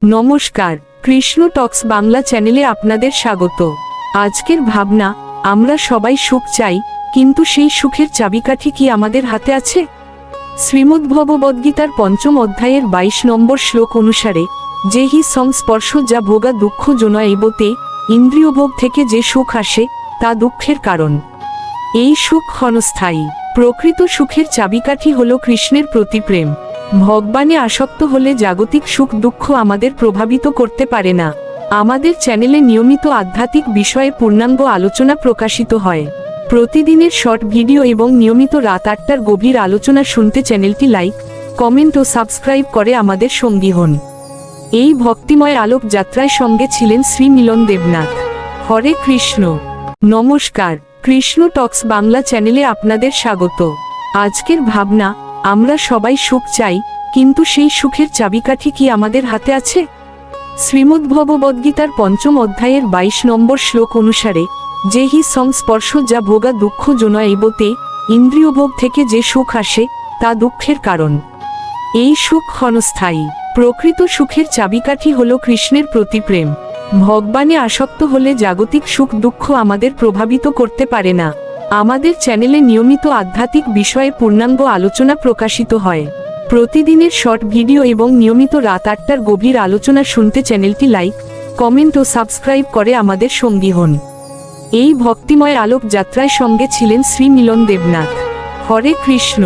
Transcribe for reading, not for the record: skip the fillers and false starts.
নমস্কার, কৃষ্ণ টক্স বাংলা চ্যানেলে আপনাদের স্বাগত। আজকের ভাবনা, আমরা সবাই সুখ চাই, কিন্তু সেই সুখের চাবিকাঠি কি আমাদের হাতে আছে? শ্রীমদ্ভগবদ্গীতার পঞ্চম অধ্যায়ের 22 নম্বর শ্লোক অনুসারে, যে হি সংস্পর্শ যা ভোগা দুঃখ জনএবতে, ইন্দ্রিয়ভোগ থেকে যে সুখ আসে তা দুঃখের কারণ। এই সুখ ক্ষণস্থায়ী। প্রকৃত সুখের চাবিকাঠি হল কৃষ্ণের প্রতি প্রেম। ভগবানে আসক্ত হলে জাগতিক সুখ দুঃখ আমাদের প্রভাবিত করতে পারে না। আমাদের চ্যানেলে নিয়মিত আধ্যাত্মিক বিষয়ে পূর্ণাঙ্গ আলোচনা প্রকাশিত হয়। প্রতিদিনের শর্ট ভিডিও এবং নিয়মিত রাত 8টার গভীর আলোচনা শুনতে চ্যানেলটি লাইক, কমেন্ট ও সাবস্ক্রাইব করে আমাদের সঙ্গী হন। এই ভক্তিময় আলোক যাত্রায় সঙ্গে ছিলেন শ্রী মিলন দেবনাথ। হরে কৃষ্ণ। নমস্কার, কৃষ্ণ টক্স বাংলা চ্যানেলে আপনাদের স্বাগত। আজকের ভাবনা, আমরা সবাই সুখ চাই, কিন্তু সেই সুখের চাবিকাঠি কি আমাদের হাতে আছে? শ্রীমদ্ভগবদ্গীতার পঞ্চম অধ্যায়ের 22 নম্বর শ্লোক অনুসারে, যে হি সংস্পর্শ যা ভোগা দুঃখ জনএবতে, ইন্দ্রিয়ভোগ থেকে যে সুখ আসে তা দুঃখের কারণ। এই সুখ ক্ষণস্থায়ী। প্রকৃত সুখের চাবিকাঠি হল কৃষ্ণের প্রতি প্রেম। ভগবানে আসক্ত হলে জাগতিক সুখ দুঃখ আমাদের প্রভাবিত করতে পারে না। আমাদের চ্যানেলে নিয়মিত আধ্যাত্মিক বিষয়ে পূর্ণাঙ্গ আলোচনা প্রকাশিত হয়। প্রতিদিনের শর্ট ভিডিও এবং নিয়মিত রাত 8টার গভীর আলোচনা শুনতে চ্যানেলটি লাইক, কমেন্ট ও সাবস্ক্রাইব করে আমাদের সঙ্গী হন। এই ভক্তিময় আলোক যাত্রায় সঙ্গে ছিলেন শ্রী মিলন দেবনাথ। হরে কৃষ্ণ।